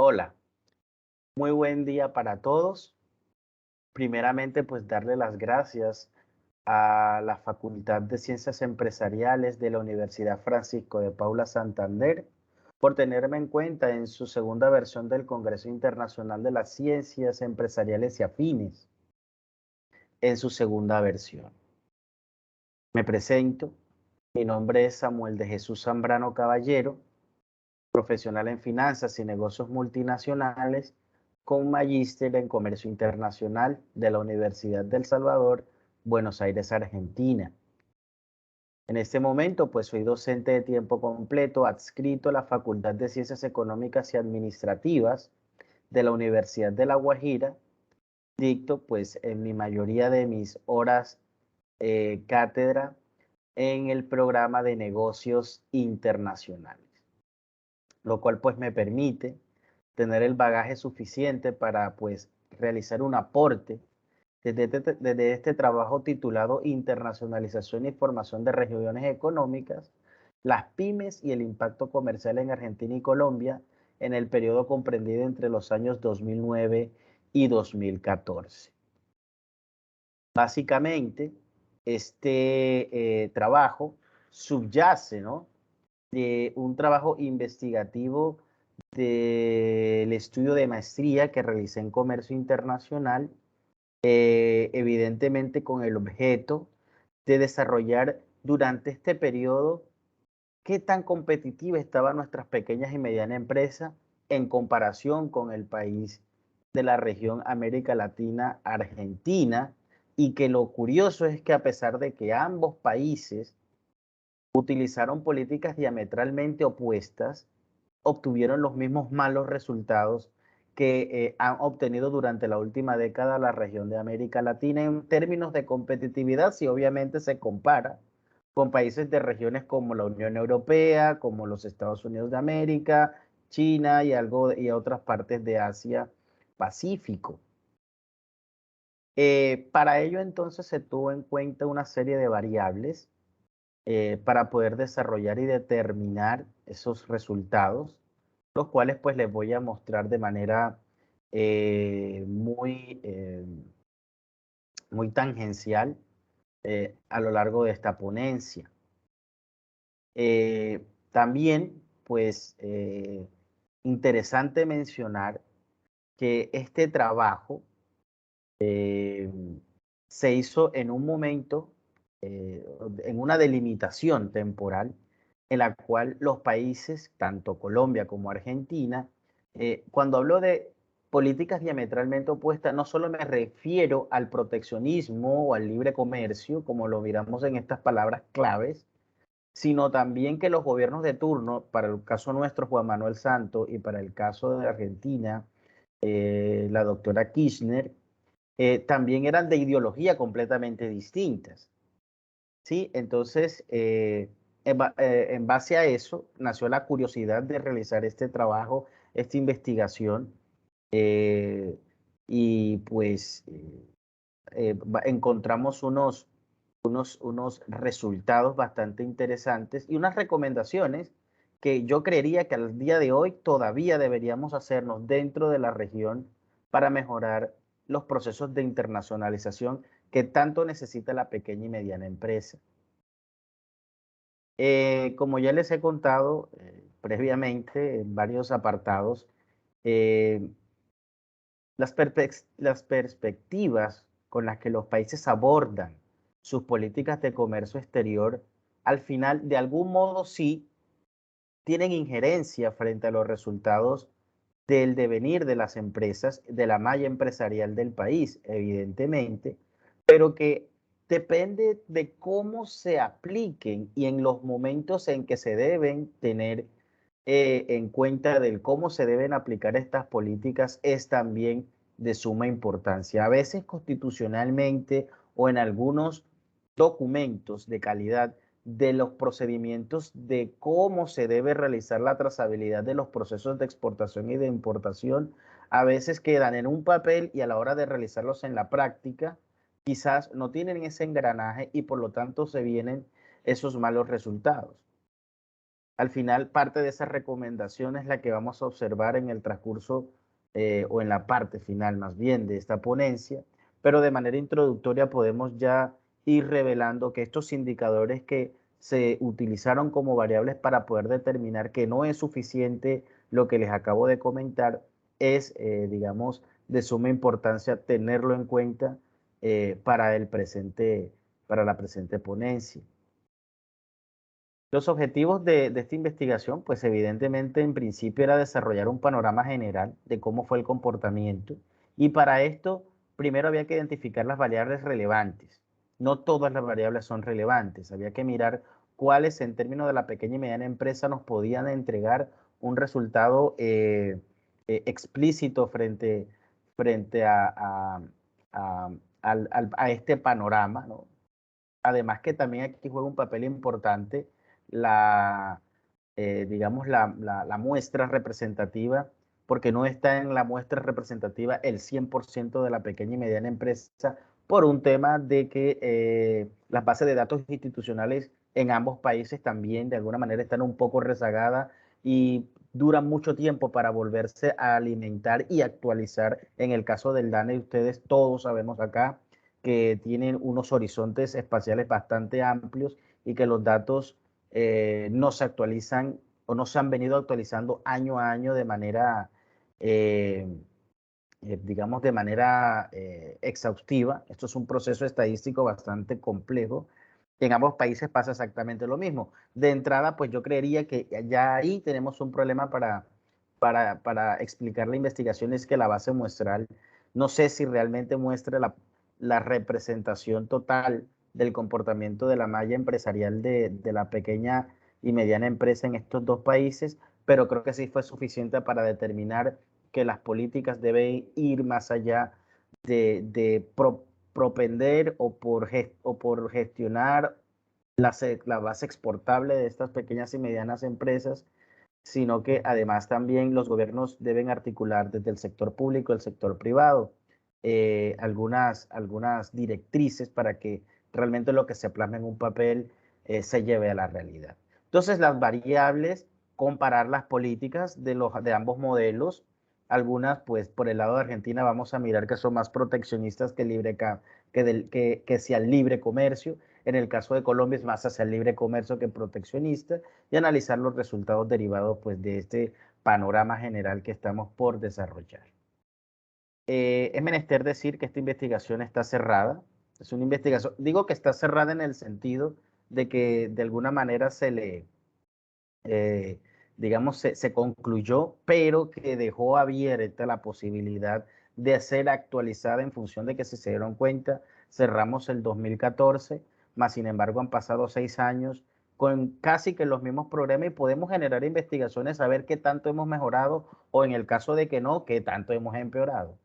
Hola, muy buen día para todos. Primeramente, pues darle las gracias a la Facultad de Ciencias Empresariales de la Universidad Francisco de Paula Santander por tenerme en cuenta en su segunda versión del Congreso Internacional de las Ciencias Empresariales y Afines, en su segunda versión. Me presento, mi nombre es Samuel de Jesús Zambrano Caballero, profesional en finanzas y negocios multinacionales, con magíster en comercio internacional de la Universidad del Salvador, Buenos Aires, Argentina. En este momento, pues soy docente de tiempo completo adscrito a la Facultad de Ciencias Económicas y Administrativas de la Universidad de La Guajira. Dicto, pues, en mi mayoría de mis horas cátedra en el programa de negocios internacionales, lo cual pues me permite tener el bagaje suficiente para pues realizar un aporte desde este trabajo titulado Internacionalización y Formación de Regiones Económicas, las pymes y el impacto comercial en Argentina y Colombia en el periodo comprendido entre los años 2009 y 2014. Básicamente, este trabajo subyace, ¿no?, de un trabajo investigativo del estudio de maestría que realicé en comercio internacional, evidentemente con el objeto de desarrollar durante este periodo qué tan competitiva estaban nuestras pequeñas y medianas empresas en comparación con el país de la región América Latina, Argentina, y que lo curioso es que a pesar de que ambos países utilizaron políticas diametralmente opuestas, obtuvieron los mismos malos resultados que han obtenido durante la última década la región de América Latina en términos de competitividad, si obviamente se compara con países de regiones como la Unión Europea, como los Estados Unidos de América, China y otras partes de Asia Pacífico. Para ello entonces se tuvo en cuenta una serie de variables para poder desarrollar y determinar esos resultados, los cuales pues les voy a mostrar de manera muy tangencial a lo largo de esta ponencia. También, pues, interesante mencionar que este trabajo eh, se hizo en un momento, en una delimitación temporal, en la cual los países, tanto Colombia como Argentina, cuando hablo de políticas diametralmente opuestas, no solo me refiero al proteccionismo o al libre comercio, como lo miramos en estas palabras claves, sino también que los gobiernos de turno, para el caso nuestro, Juan Manuel Santos, y para el caso de Argentina, la doctora Kirchner, también eran de ideología completamente distintas, ¿sí? Entonces, en base a eso, nació la curiosidad de realizar este trabajo, esta investigación, eh, y pues encontramos unos resultados bastante interesantes y unas recomendaciones que yo creería que al día de hoy todavía deberíamos hacernos dentro de la región para mejorar los procesos de internacionalización que tanto necesita la pequeña y mediana empresa. Como ya les he contado previamente en varios apartados, eh, las perspectivas con las que los países abordan sus políticas de comercio exterior, al final, de algún modo sí, tienen injerencia frente a los resultados del devenir de las empresas, de la malla empresarial del país, evidentemente, pero que depende de cómo se apliquen y en los momentos en que se deben tener en cuenta del cómo se deben aplicar estas políticas es también de suma importancia. A veces constitucionalmente o en algunos documentos de calidad de los procedimientos de cómo se debe realizar la trazabilidad de los procesos de exportación y de importación, a veces quedan en un papel y a la hora de realizarlos en la práctica, quizás no tienen ese engranaje y por lo tanto se vienen esos malos resultados. al final parte de esa recomendación es la que vamos a observar en el transcurso o en la parte final más bien de esta ponencia, pero de manera introductoria podemos ya ir revelando que estos indicadores que se utilizaron como variables para poder determinar que no es suficiente lo que les acabo de comentar, es, digamos, de suma importancia tenerlo en cuenta para para la presente ponencia. Los objetivos de esta investigación, pues evidentemente en principio era desarrollar un panorama general de cómo fue el comportamiento y para esto primero había que identificar las variables relevantes. No todas las variables son relevantes, había que mirar cuáles en términos de la pequeña y mediana empresa nos podían entregar un resultado explícito frente a, a este panorama, ¿no? Además que también aquí juega un papel importante la, digamos, la muestra representativa, porque no está en la muestra representativa el 100% de la pequeña y mediana empresa por un tema de que las bases de datos institucionales en ambos países también de alguna manera están un poco rezagadas y duran mucho tiempo para volverse a alimentar y actualizar. En el caso del DANE, ustedes todos sabemos acá que tienen unos horizontes espaciales bastante amplios y que los datos no se actualizan o no se han venido actualizando año a año de manera, eh, digamos, de manera exhaustiva. Esto es un proceso estadístico bastante complejo. En ambos países pasa exactamente lo mismo. De entrada, pues yo creería que ya ahí tenemos un problema para explicar la investigación, es que la base muestral, no sé si realmente muestra la representación total del comportamiento de la malla empresarial de la pequeña y mediana empresa en estos dos países, pero creo que sí fue suficiente para determinar que las políticas deben ir más allá de propender o por gestionar la base exportable de estas pequeñas y medianas empresas, sino que además también los gobiernos deben articular desde el sector público, el sector privado, algunas directrices para que realmente lo que se plasma en un papel se lleve a la realidad. Entonces, las variables, comparar las políticas de ambos modelos, algunas, pues por el lado de Argentina vamos a mirar que son más proteccionistas que hacia el libre comercio. En el caso de Colombia es más hacia el libre comercio que proteccionista y analizar los resultados derivados pues, de este panorama general que estamos por desarrollar. Es menester decir que esta investigación está cerrada. Es una investigación, digo que está cerrada en el sentido de que de alguna manera eh, digamos, se concluyó, pero que dejó abierta la posibilidad de ser actualizada en función de que si se dieron cuenta, cerramos el 2014, más sin embargo han pasado 6 años con casi que los mismos problemas y podemos generar investigaciones a ver qué tanto hemos mejorado o en el caso de que no, qué tanto hemos empeorado.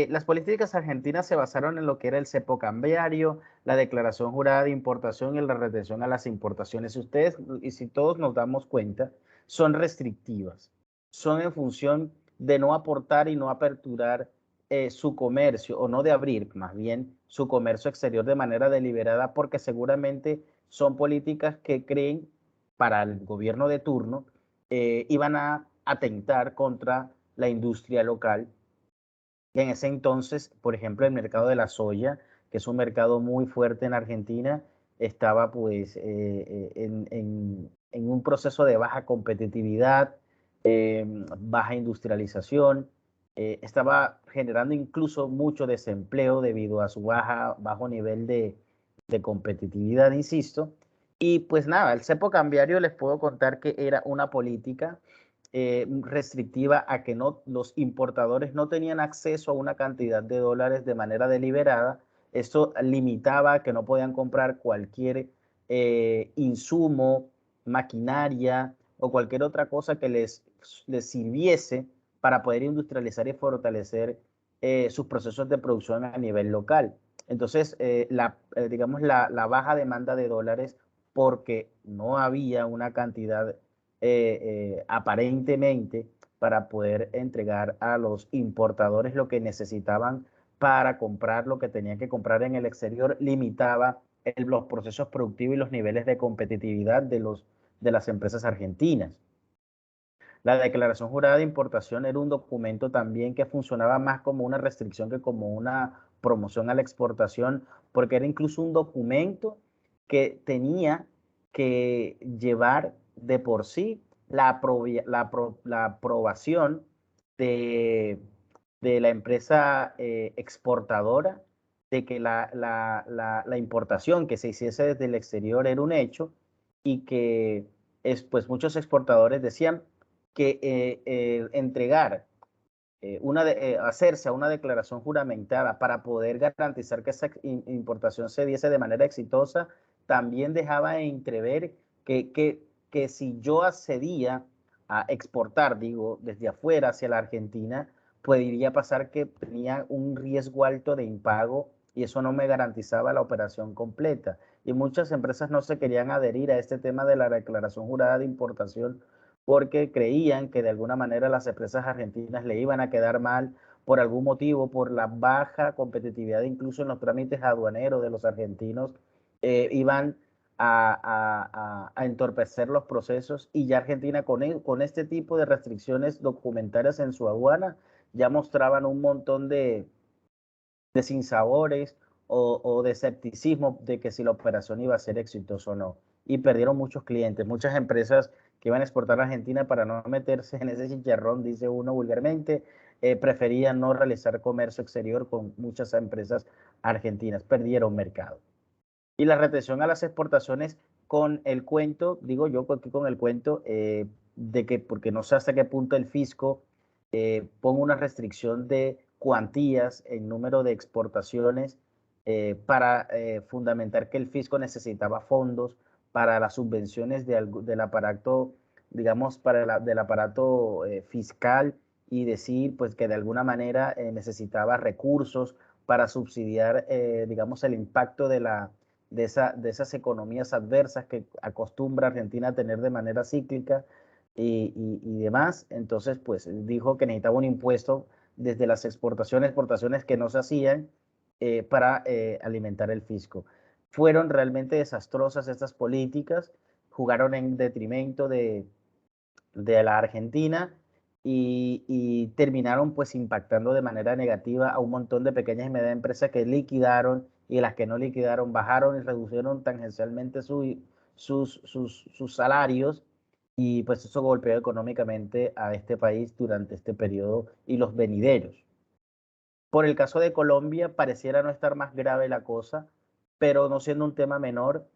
Las políticas argentinas se basaron en lo que era el cepo cambiario, la declaración jurada de importación y la retención a las importaciones. Si ustedes y si todos nos damos cuenta, son restrictivas, son en función de no aportar y no aperturar su comercio, o no de abrir más bien su comercio exterior de manera deliberada, porque seguramente son políticas que creen para el gobierno de turno iban a atentar contra la industria local y en ese entonces, por ejemplo, el mercado de la soya, que es un mercado muy fuerte en Argentina, estaba pues en un proceso de baja competitividad, baja industrialización, estaba generando incluso mucho desempleo debido a su bajo nivel de competitividad, insisto. Y pues nada, el cepo cambiario les puedo contar que era una política restrictiva a que no, los importadores no tenían acceso a una cantidad de dólares de manera deliberada. Esto limitaba a que no podían comprar cualquier insumo, maquinaria o cualquier otra cosa que les sirviese para poder industrializar y fortalecer sus procesos de producción a nivel local. Entonces, digamos, la baja demanda de dólares porque no había una cantidad aparentemente para poder entregar a los importadores lo que necesitaban para comprar lo que tenían que comprar en el exterior, limitaba los procesos productivos y los niveles de competitividad de las empresas argentinas. La declaración jurada de importación era un documento también que funcionaba más como una restricción que como una promoción a la exportación, porque era incluso un documento que tenía que llevar de por sí la aprobación de, de la empresa exportadora de que la importación que se hiciese desde el exterior era un hecho y que pues muchos exportadores decían que entregar hacerse a una declaración juramentada para poder garantizar que esa importación se diese de manera exitosa, también dejaba entrever que si yo accedía a exportar, digo, desde afuera hacia la Argentina, podría pasar que tenía un riesgo alto de impago y eso no me garantizaba la operación completa. Y muchas empresas no se querían adherir a este tema de la declaración jurada de importación porque creían que de alguna manera las empresas argentinas le iban a quedar mal por algún motivo, por la baja competitividad incluso en los trámites aduaneros de los argentinos, iban a entorpecer los procesos y ya Argentina con este tipo de restricciones documentarias en su aduana ya mostraban un montón de sinsabores o de escepticismo de que si la operación iba a ser exitosa o no. Y perdieron muchos clientes, muchas empresas que iban a exportar a Argentina para no meterse en ese chicharrón, dice uno vulgarmente, preferían no realizar comercio exterior con muchas empresas argentinas, perdieron mercado. Y la retención a las exportaciones con el cuento, digo yo aquí con el cuento, de que porque no sé hasta qué punto el fisco ponga una restricción de cuantías en número de exportaciones para fundamentar que el fisco necesitaba fondos para las subvenciones del aparato, digamos, del aparato fiscal y decir pues que de alguna manera necesitaba recursos para subsidiar, digamos, el impacto de esas economías adversas que acostumbra Argentina a tener de manera cíclica y demás. Entonces, pues dijo que necesitaba un impuesto desde las exportaciones que no se hacían para alimentar el fisco. Fueron realmente desastrosas estas políticas, jugaron en detrimento de la Argentina y terminaron pues impactando de manera negativa a un montón de pequeñas y medianas empresas que liquidaron y las que no liquidaron bajaron y reducieron tangencialmente sus salarios y pues eso golpeó económicamente a este país durante este periodo y los venideros. Por el caso de Colombia, pareciera no estar más grave la cosa, pero no siendo un tema menor,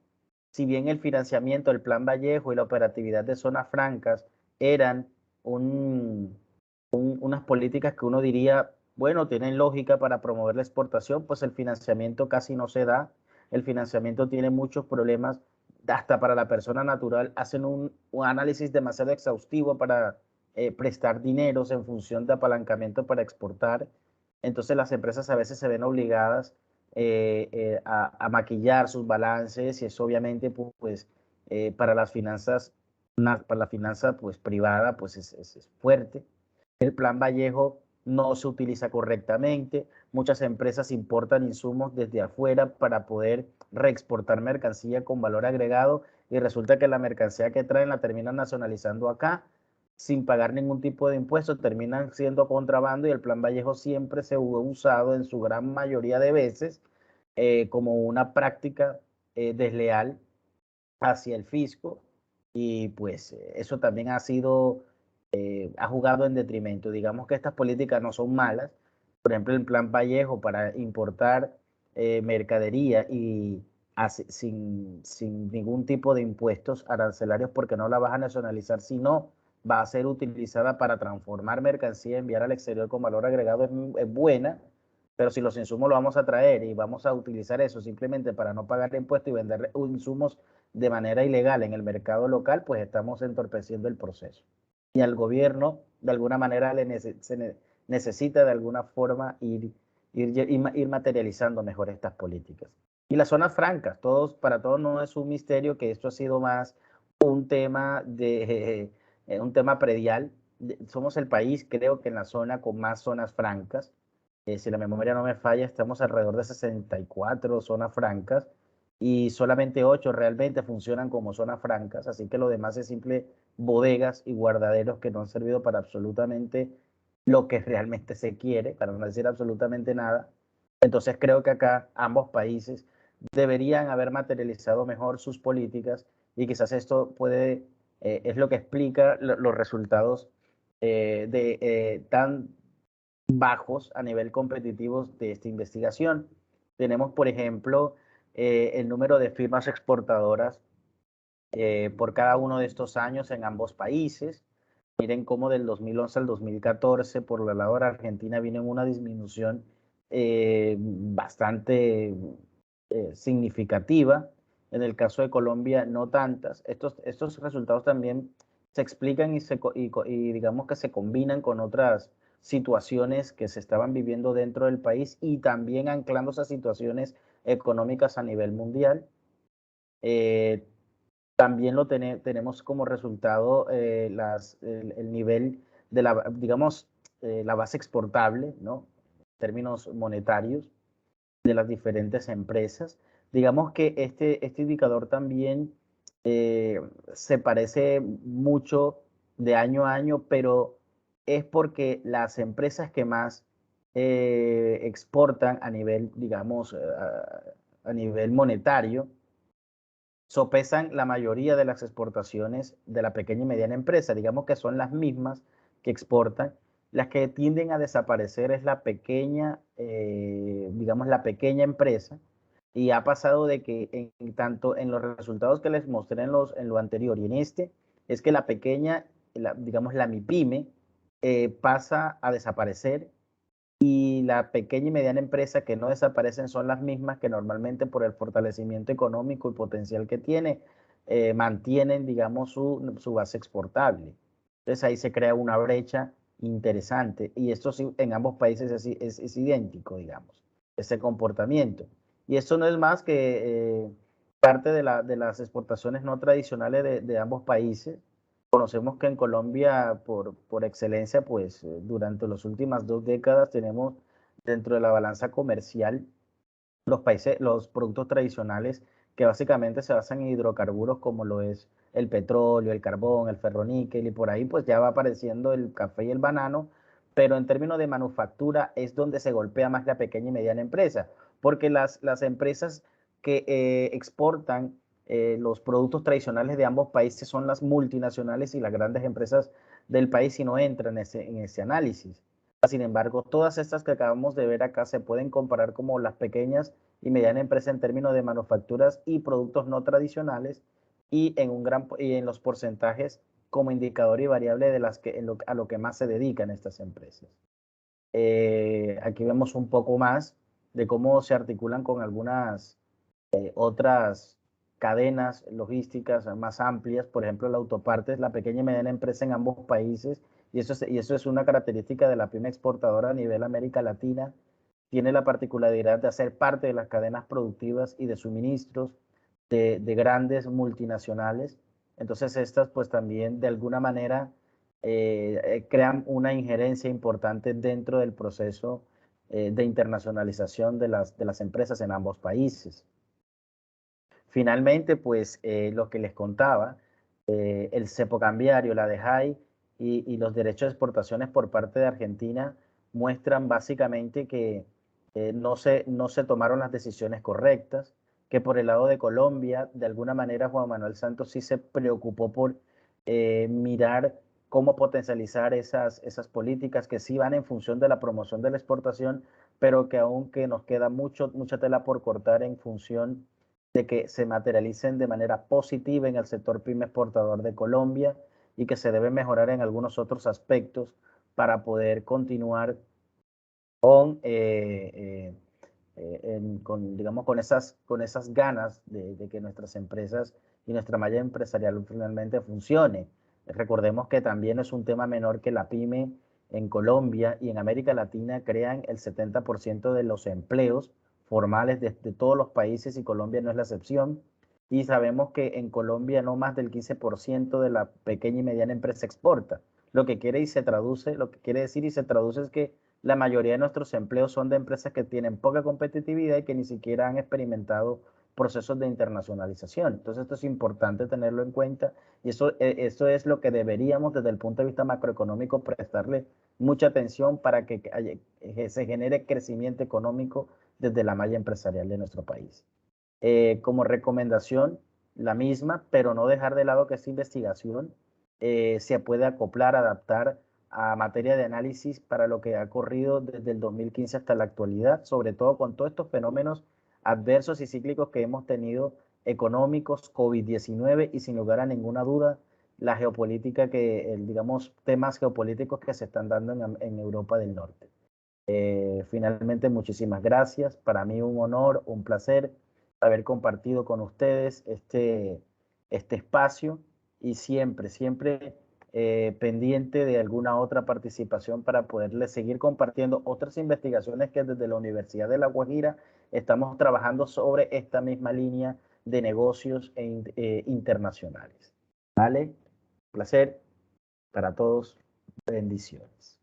si bien el financiamiento, el Plan Vallejo y la operatividad de zonas francas eran unas políticas que uno diría, bueno, tienen lógica para promover la exportación, pues el financiamiento casi no se da. El financiamiento tiene muchos problemas, hasta para la persona natural. Hacen un análisis demasiado exhaustivo para prestar dineros en función de apalancamiento para exportar. Entonces las empresas a veces se ven obligadas a maquillar sus balances y eso obviamente pues para las finanzas, para la finanza pues privada pues es fuerte. El Plan Vallejo no se utiliza correctamente. Muchas empresas importan insumos desde afuera para poder reexportar mercancía con valor agregado y resulta que la mercancía que traen la terminan nacionalizando acá sin pagar ningún tipo de impuestos, terminan siendo contrabando y el Plan Vallejo siempre se ha usado en su gran mayoría de veces como una práctica desleal hacia el fisco y pues eso también ha jugado en detrimento. Digamos que estas políticas no son malas. Por ejemplo, el Plan Vallejo para importar mercadería y sin ningún tipo de impuestos arancelarios porque no la vas a nacionalizar, sino va a ser utilizada para transformar mercancía, enviar al exterior con valor agregado, es buena, pero si los insumos los vamos a traer y vamos a utilizar eso simplemente para no pagar impuestos y vender insumos de manera ilegal en el mercado local, pues estamos entorpeciendo el proceso. Y al gobierno, de alguna manera, necesita de alguna forma ir materializando mejor estas políticas. Y las zonas francas, para todos no es un misterio que esto ha sido más un tema predial. Somos el país, creo que en la zona con más zonas francas. Si la memoria no me falla, estamos alrededor de 64 zonas francas y solamente 8 realmente funcionan como zonas francas, así que lo demás es simple bodegas y guardaderos que no han servido para absolutamente lo que realmente se quiere, para no decir absolutamente nada. Entonces creo que acá ambos países deberían haber materializado mejor sus políticas y quizás esto puede, es lo que explica los resultados tan bajos a nivel competitivo de esta investigación. Tenemos, por ejemplo, el número de firmas exportadoras por cada uno de estos años en ambos países. Miren cómo del 2011 al 2014, por el lado de Argentina, viene una disminución bastante significativa. En el caso de Colombia, no tantas. Estos resultados también se explican y digamos que se combinan con otras situaciones que se estaban viviendo dentro del país y también anclando esas situaciones económicas a nivel mundial. Eh, También tenemos como resultado el nivel de digamos, la base exportable, ¿no? En términos monetarios de las diferentes empresas. Digamos que este indicador también se parece mucho de año a año, pero es porque las empresas que más exportan a nivel, digamos, a nivel monetario, sopesan la mayoría de las exportaciones de la pequeña y mediana empresa. Digamos que son las mismas que exportan. Las que tienden a desaparecer es la pequeña, digamos, la pequeña empresa. Y ha pasado de que tanto en los resultados que les mostré en lo anterior y en este, es que la pequeña, digamos, la MIPYME, pasa a desaparecer y la pequeña y mediana empresa que no desaparecen son las mismas que normalmente por el fortalecimiento económico y potencial que tiene, mantienen, digamos, su base exportable. Entonces ahí se crea una brecha interesante y esto sí, en ambos países es idéntico, digamos, ese comportamiento. Y esto no es más que parte de las exportaciones no tradicionales de ambos países. Conocemos que en Colombia, por excelencia, pues durante las últimas 2 décadas tenemos dentro de la balanza comercial los productos tradicionales que básicamente se basan en hidrocarburos como lo es el petróleo, el carbón, el ferroníquel y por ahí pues ya va apareciendo el café y el banano, pero en términos de manufactura es donde se golpea más la pequeña y mediana empresa, porque las empresas que exportan los productos tradicionales de ambos países son las multinacionales y las grandes empresas del país y no entran en ese análisis. Sin embargo, todas estas que acabamos de ver acá se pueden comparar como las pequeñas y medianas empresas en términos de manufacturas y productos no tradicionales y en los porcentajes como indicador y variable de a lo que más se dedican estas empresas. Aquí vemos un poco más de cómo se articulan con algunas otras cadenas logísticas más amplias, por ejemplo, la autoparte es la pequeña y mediana empresa en ambos países, y eso es una característica de la pyme exportadora a nivel América Latina. Tiene la particularidad de hacer parte de las cadenas productivas y de suministros de grandes multinacionales. Entonces, estas pues también de alguna manera crean una injerencia importante dentro del proceso de internacionalización de las empresas en ambos países. Finalmente, pues lo que les contaba, el cepo cambiario, la DEJAI y los derechos de exportaciones por parte de Argentina muestran básicamente que no se tomaron las decisiones correctas, que por el lado de Colombia, de alguna manera Juan Manuel Santos sí se preocupó por mirar cómo potencializar esas políticas que sí van en función de la promoción de la exportación, pero que aún que nos queda mucha tela por cortar en función de que se materialicen de manera positiva en el sector pyme exportador de Colombia y que se debe mejorar en algunos otros aspectos para poder continuar con, digamos, con esas ganas de que nuestras empresas y nuestra malla empresarial finalmente funcione. Recordemos que también es un tema menor que la pyme en Colombia y en América Latina crean el 70% de los empleos formales de todos los países y Colombia no es la excepción. Y sabemos que en Colombia no más del 15% de la pequeña y mediana empresa exporta. Lo que quiere y se traduce, lo que quiere decir y se traduce es que la mayoría de nuestros empleos son de empresas que tienen poca competitividad y que ni siquiera han experimentado procesos de internacionalización. Entonces esto es importante tenerlo en cuenta y eso es lo que deberíamos desde el punto de vista macroeconómico prestarle mucha atención para que se genere crecimiento económico desde la malla empresarial de nuestro país. Como recomendación, la misma, pero no dejar de lado que esta investigación se puede acoplar, adaptar a materia de análisis para lo que ha ocurrido desde el 2015 hasta la actualidad, sobre todo con todos estos fenómenos adversos y cíclicos que hemos tenido económicos, COVID-19 y sin lugar a ninguna duda la geopolítica digamos, temas geopolíticos que se están dando en Europa del Norte. Finalmente, muchísimas gracias. Para mí un honor, un placer haber compartido con ustedes este espacio y siempre pendiente de alguna otra participación para poderles seguir compartiendo otras investigaciones que desde la Universidad de La Guajira estamos trabajando sobre esta misma línea de negocios internacionales. ¿Vale? Placer para todos. Bendiciones.